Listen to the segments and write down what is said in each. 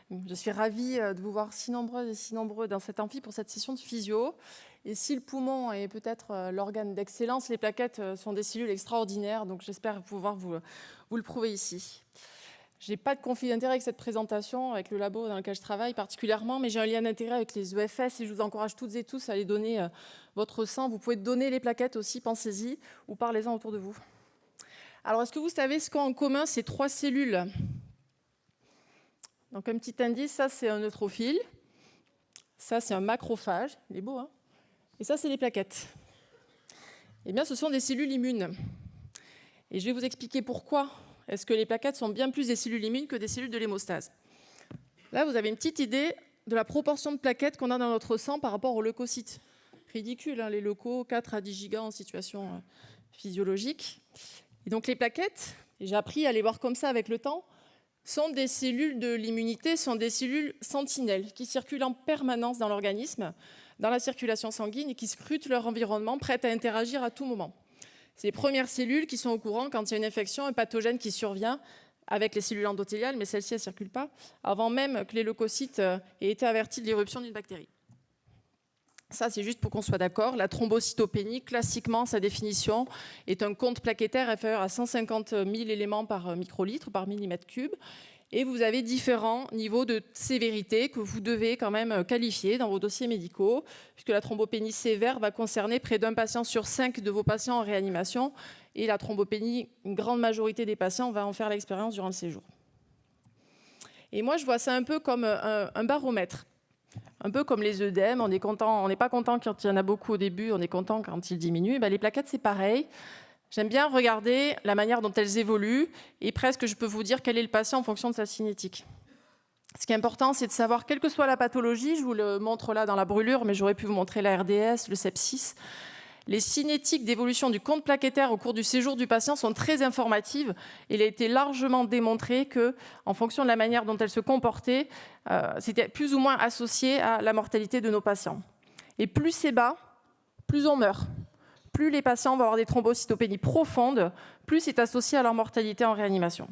Je suis ravie de vous voir si nombreuses et si nombreux dans cet amphi pour cette session de physio. Et si le poumon est peut-être l'organe d'excellence, les plaquettes sont des cellules extraordinaires, donc j'espère pouvoir vous le prouver ici. Je n'ai pas de conflit d'intérêt avec cette présentation, avec le labo dans lequel je travaille particulièrement, mais j'ai un lien d'intérêt avec les EFS et je vous encourage toutes et tous à aller donner votre sang. Vous pouvez donner les plaquettes aussi, pensez-y, ou parlez-en autour de vous. Alors, est-ce que vous savez ce qu'ont en commun ces trois cellules ? Donc, un petit indice, ça c'est un neutrophile, ça c'est un macrophage, il est beau, hein ? Et ça c'est les plaquettes. Eh bien, ce sont des cellules immunes. Et je vais vous expliquer pourquoi est-ce que les plaquettes sont bien plus des cellules immunes que des cellules de l'hémostase. Là, vous avez une petite idée de la proportion de plaquettes qu'on a dans notre sang par rapport aux leucocytes. Ridicule, hein, les leucos, 4 à 10 gigas en situation physiologique. Et donc les plaquettes, et j'ai appris à les voir comme ça avec le temps, sont des cellules de l'immunité, sont des cellules sentinelles qui circulent en permanence dans l'organisme, dans la circulation sanguine et qui scrutent leur environnement, prêtes à interagir à tout moment. C'est les premières cellules qui sont au courant quand il y a une infection, un pathogène qui survient avec les cellules endothéliales, mais celles-ci ne circulent pas, avant même que les leucocytes aient été avertis de l'irruption d'une bactérie. Ça, c'est juste pour qu'on soit d'accord. La thrombocytopénie, classiquement, sa définition est un compte plaquettaire inférieur à 150 000 éléments par microlitre, par millimètre cube. Et vous avez différents niveaux de sévérité que vous devez quand même qualifier dans vos dossiers médicaux, puisque la thrombopénie sévère va concerner près d'un patient sur 5 de vos patients en réanimation. Et la thrombopénie, une grande majorité des patients va en faire l'expérience durant le séjour. Et moi, je vois ça un peu comme un baromètre. Un peu comme les œdèmes, on n'est pas content quand il y en a beaucoup au début, on est content quand ils diminuent. Les plaquettes, c'est pareil. J'aime bien regarder la manière dont elles évoluent et presque je peux vous dire quel est le patient en fonction de sa cinétique. Ce qui est important, c'est de savoir, quelle que soit la pathologie, je vous le montre là dans la brûlure, mais j'aurais pu vous montrer la RDS, le sepsis. Les cinétiques d'évolution du compte plaquettaire au cours du séjour du patient sont très informatives. Il a été largement démontré qu'en fonction de la manière dont elles se comportaient, c'était plus ou moins associé à la mortalité de nos patients. Et plus c'est bas, plus on meurt. Plus les patients vont avoir des thrombocytopénies profondes, plus c'est associé à leur mortalité en réanimation.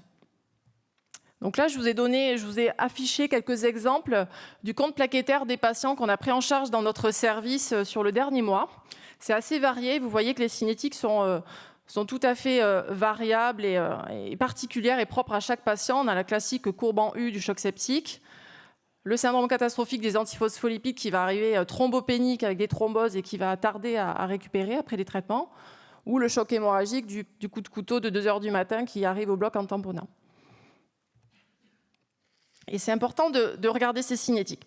Donc là, je vous ai affiché quelques exemples du compte plaquettaire des patients qu'on a pris en charge dans notre service sur le dernier mois. C'est assez varié. Vous voyez que les cinétiques sont tout à fait variables et particulières et propres à chaque patient. On a la classique courbe en U du choc septique, le syndrome catastrophique des antiphospholipides qui va arriver thrombopénique avec des thromboses et qui va tarder à récupérer après les traitements, ou le choc hémorragique du coup de couteau de 2 h du matin qui arrive au bloc en tamponnant. Et c'est important de regarder ces cinétiques.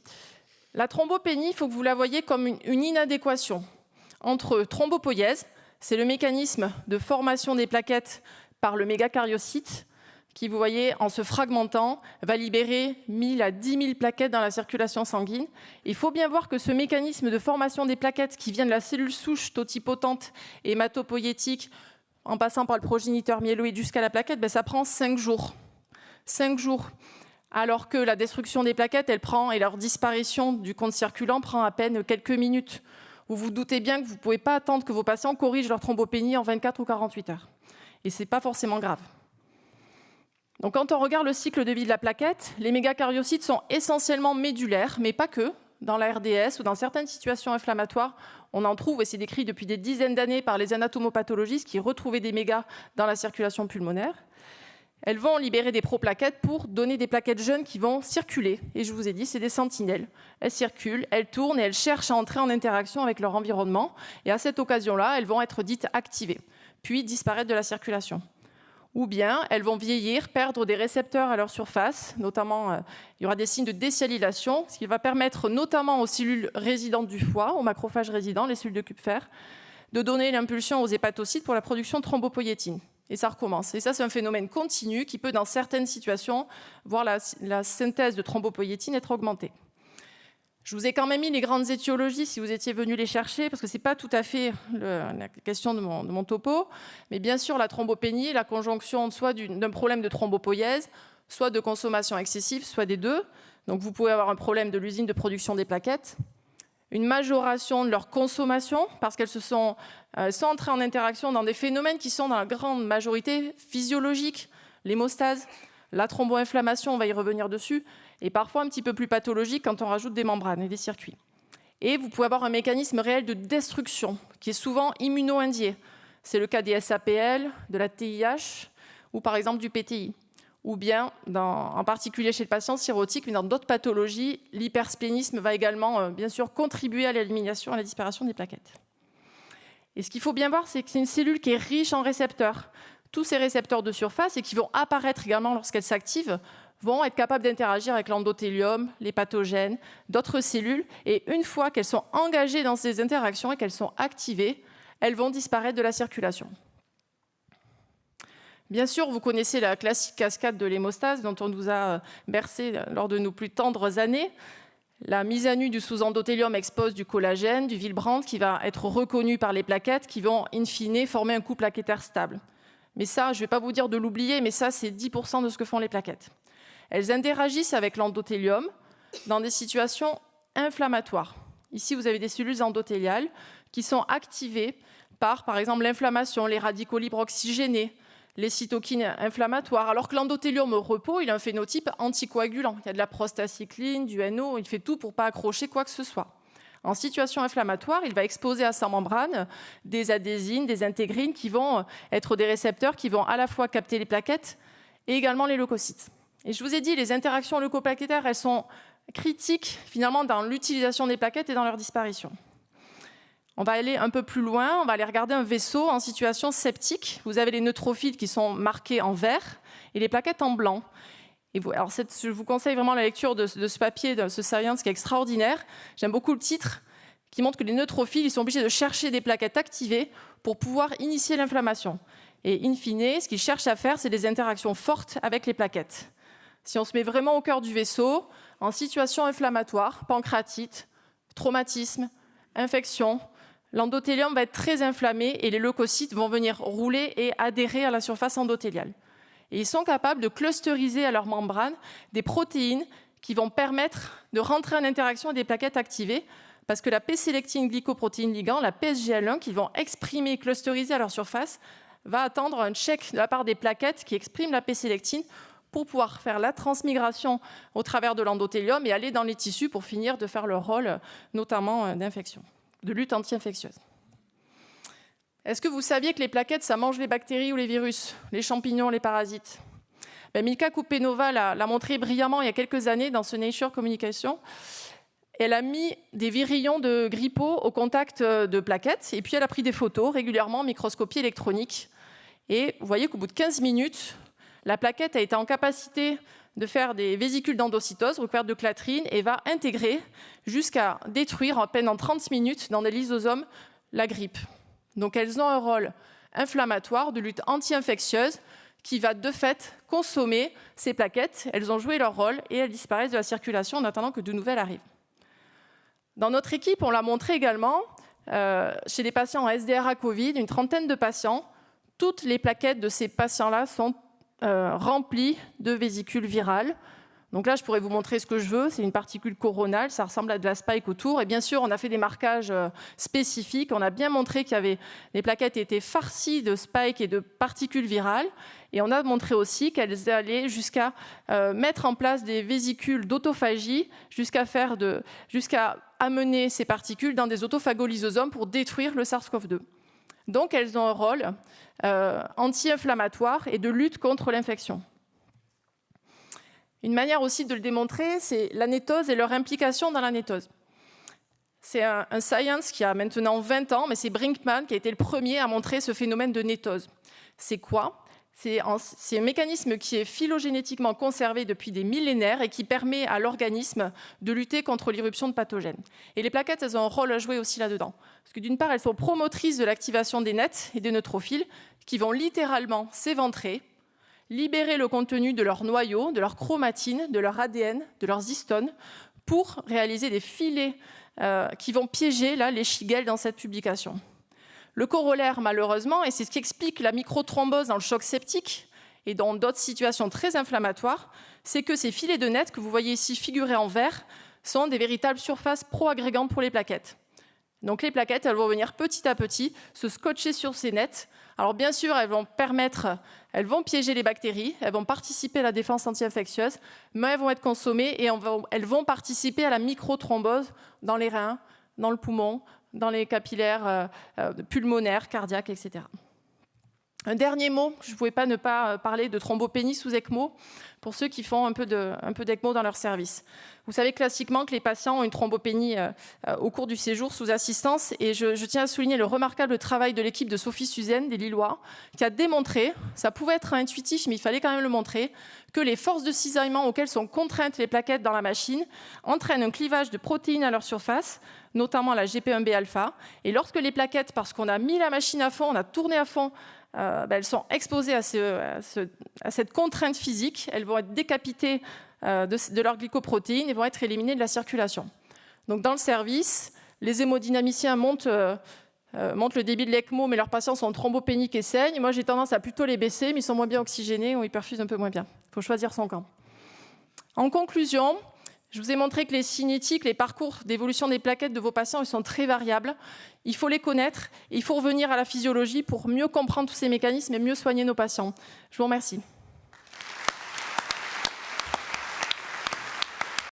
La thrombopénie, il faut que vous la voyez comme une inadéquation entre thrombopoïèse, c'est le mécanisme de formation des plaquettes par le mégacariocyte, qui, vous voyez, en se fragmentant, va libérer 1000 à 10 000 plaquettes dans la circulation sanguine. Il faut bien voir que ce mécanisme de formation des plaquettes qui vient de la cellule souche totipotente et hématopoïétique, en passant par le progéniteur myéloïde jusqu'à la plaquette, ça prend 5 jours. 5 jours. Alors que la destruction des plaquettes, et leur disparition du compte circulant prend à peine quelques minutes. Vous vous doutez bien que vous ne pouvez pas attendre que vos patients corrigent leur thrombopénie en 24 ou 48 heures. Et ce n'est pas forcément grave. Donc, quand on regarde le cycle de vie de la plaquette, les mégacariocytes sont essentiellement médulaires, mais pas que. Dans la RDS ou dans certaines situations inflammatoires, on en trouve, et c'est décrit depuis des dizaines d'années par les anatomopathologistes qui retrouvaient des mégas dans la circulation pulmonaire. Elles vont libérer des proplaquettes pour donner des plaquettes jeunes qui vont circuler. Et je vous ai dit, c'est des sentinelles. Elles circulent, elles tournent et elles cherchent à entrer en interaction avec leur environnement. Et à cette occasion-là, elles vont être dites activées, puis disparaître de la circulation. Ou bien elles vont vieillir, perdre des récepteurs à leur surface, notamment il y aura des signes de décellulation, ce qui va permettre notamment aux cellules résidentes du foie, aux macrophages résidents, les cellules de Kupfer, de donner l'impulsion aux hépatocytes pour la production de thrombopoïétine. Et ça recommence. Et ça, c'est un phénomène continu qui peut, dans certaines situations, voir la synthèse de thrombopoïétine être augmentée. Je vous ai quand même mis les grandes étiologies si vous étiez venus les chercher, parce que ce n'est pas tout à fait la question de mon topo. Mais bien sûr, la thrombopénie, la conjonction soit d'un problème de thrombopoïèse, soit de consommation excessive, soit des deux. Donc vous pouvez avoir un problème de l'usine de production des plaquettes, une majoration de leur consommation, parce qu'elles sont entrées en interaction dans des phénomènes qui sont dans la grande majorité physiologiques, l'hémostase, la thromboinflammation, on va y revenir dessus, et parfois un petit peu plus pathologique quand on rajoute des membranes et des circuits. Et vous pouvez avoir un mécanisme réel de destruction qui est souvent immuno-indié. C'est le cas des SAPL, de la TIH ou par exemple du PTI. Ou bien, en particulier chez le patient cirrhotique, mais dans d'autres pathologies, l'hypersplénisme va également, bien sûr, contribuer à l'élimination et à la disparition des plaquettes. Et ce qu'il faut bien voir, c'est que c'est une cellule qui est riche en récepteurs. Tous ces récepteurs de surface, et qui vont apparaître également lorsqu'elles s'activent, vont être capables d'interagir avec l'endothélium, les pathogènes, d'autres cellules. Et une fois qu'elles sont engagées dans ces interactions et qu'elles sont activées, elles vont disparaître de la circulation. Bien sûr, vous connaissez la classique cascade de l'hémostase dont on nous a bercé lors de nos plus tendres années. La mise à nu du sous-endothélium expose du collagène, du Willebrand, qui va être reconnu par les plaquettes, qui vont in fine former un couple plaquettaire stable. Mais ça, je ne vais pas vous dire de l'oublier, mais ça, c'est 10% de ce que font les plaquettes. Elles interagissent avec l'endothélium dans des situations inflammatoires. Ici, vous avez des cellules endothéliales qui sont activées par exemple, l'inflammation, les radicaux libres oxygénés, les cytokines inflammatoires, alors que l'endothélium au repos, il a un phénotype anticoagulant. Il y a de la prostacycline, du NO, il fait tout pour ne pas accrocher quoi que ce soit. En situation inflammatoire, il va exposer à sa membrane des adhésines, des intégrines qui vont être des récepteurs qui vont à la fois capter les plaquettes et également les leucocytes. Et je vous ai dit, les interactions leucoplaquettaires, elles sont critiques finalement dans l'utilisation des plaquettes et dans leur disparition. On va aller un peu plus loin, on va aller regarder un vaisseau en situation septique. Vous avez les neutrophiles qui sont marqués en vert et les plaquettes en blanc. Alors je vous conseille vraiment la lecture de ce papier, de ce Science qui est extraordinaire. J'aime beaucoup le titre qui montre que les neutrophiles ils sont obligés de chercher des plaquettes activées pour pouvoir initier l'inflammation. Et in fine, ce qu'ils cherchent à faire, c'est des interactions fortes avec les plaquettes. Si on se met vraiment au cœur du vaisseau, en situation inflammatoire, pancréatite, traumatisme, infection, l'endothélium va être très inflammé et les leucocytes vont venir rouler et adhérer à la surface endothéliale. Et ils sont capables de clusteriser à leur membrane des protéines qui vont permettre de rentrer en interaction avec des plaquettes activées, parce que la P-sélectine glycoprotéine ligand, la PSGL1, qui vont exprimer et clusteriser à leur surface, va attendre un check de la part des plaquettes qui expriment la P-sélectine pour pouvoir faire la transmigration au travers de l'endothélium et aller dans les tissus pour finir de faire leur rôle, notamment d'infection, de lutte anti-infectieuse. Est-ce que vous saviez que les plaquettes, ça mange les bactéries ou les virus, les champignons, les parasites ? Milka Kupenova l'a montré brillamment il y a quelques années dans ce Nature Communication. Elle a mis des virillons de grippaux au contact de plaquettes et puis elle a pris des photos régulièrement en microscopie électronique. Et vous voyez qu'au bout de 15 minutes, la plaquette a été en capacité de faire des vésicules d'endocytose recouvertes de clatrine et va intégrer jusqu'à détruire à peine en 30 minutes dans des lysosomes la grippe. Donc elles ont un rôle inflammatoire de lutte anti-infectieuse qui va de fait consommer ces plaquettes. Elles ont joué leur rôle et elles disparaissent de la circulation en attendant que de nouvelles arrivent. Dans notre équipe, on l'a montré également, chez les patients en SDRA Covid, une trentaine de patients, toutes les plaquettes de ces patients-là sont remplies de vésicules virales. Donc là, je pourrais vous montrer ce que je veux. C'est une particule coronale, ça ressemble à de la spike autour. Et bien sûr, on a fait des marquages spécifiques. On a bien montré que les plaquettes étaient farcies de spike et de particules virales. Et on a montré aussi qu'elles allaient jusqu'à mettre en place des vésicules d'autophagie, jusqu'à amener ces particules dans des autophagolysosomes pour détruire le SARS-CoV-2. Donc, elles ont un rôle anti-inflammatoire et de lutte contre l'infection. Une manière aussi de le démontrer, c'est l'anétose et leur implication dans l'anétose. C'est un science qui a maintenant 20 ans, mais c'est Brinkman qui a été le premier à montrer ce phénomène de nétose. C'est quoi ? C'est un mécanisme qui est phylogénétiquement conservé depuis des millénaires et qui permet à l'organisme de lutter contre l'irruption de pathogènes. Et les plaquettes, elles ont un rôle à jouer aussi là-dedans. Parce que d'une part, elles sont promotrices de l'activation des NET et des neutrophiles qui vont littéralement s'éventrer, libérer le contenu de leur noyau, de leur chromatine, de leur ADN, de leurs histones, pour réaliser des filets qui vont piéger les shigelles dans cette publication. Le corollaire, malheureusement, et c'est ce qui explique la microthrombose dans le choc septique et dans d'autres situations très inflammatoires, c'est que ces filets de NET que vous voyez ici figurés en vert sont des véritables surfaces pro-agrégantes pour les plaquettes. Donc les plaquettes, elles vont venir petit à petit se scotcher sur ces nets. Alors bien sûr, elles vont piéger les bactéries, elles vont participer à la défense anti-infectieuse, mais elles vont être consommées et elles vont participer à la microthrombose dans les reins, dans le poumon, dans les capillaires pulmonaires, cardiaques, etc. Un dernier mot, je ne pouvais pas ne pas parler de thrombopénie sous ECMO pour ceux qui font un peu d'ECMO dans leur service. Vous savez classiquement que les patients ont une thrombopénie au cours du séjour sous assistance et je tiens à souligner le remarquable travail de l'équipe de Sophie Suzanne, des Lillois, qui a démontré, ça pouvait être intuitif mais il fallait quand même le montrer, que les forces de cisaillement auxquelles sont contraintes les plaquettes dans la machine entraînent un clivage de protéines à leur surface, notamment la GP1B-alpha. Et lorsque les plaquettes, parce qu'on a mis la machine à fond, on a tourné à fond, elles sont exposées à cette contrainte physique, elles vont être décapitées de leurs glycoprotéines et vont être éliminées de la circulation. Donc dans le service, les hémodynamiciens montent le débit de l'ECMO, mais leurs patients sont thrombopéniques et saignent. Moi, j'ai tendance à plutôt les baisser, mais ils sont moins bien oxygénés ou ils perfusent un peu moins bien. Il faut choisir son camp. En conclusion, je vous ai montré que les cinétiques, les parcours d'évolution des plaquettes de vos patients, ils sont très variables. Il faut les connaître, il faut revenir à la physiologie pour mieux comprendre tous ces mécanismes et mieux soigner nos patients. Je vous remercie.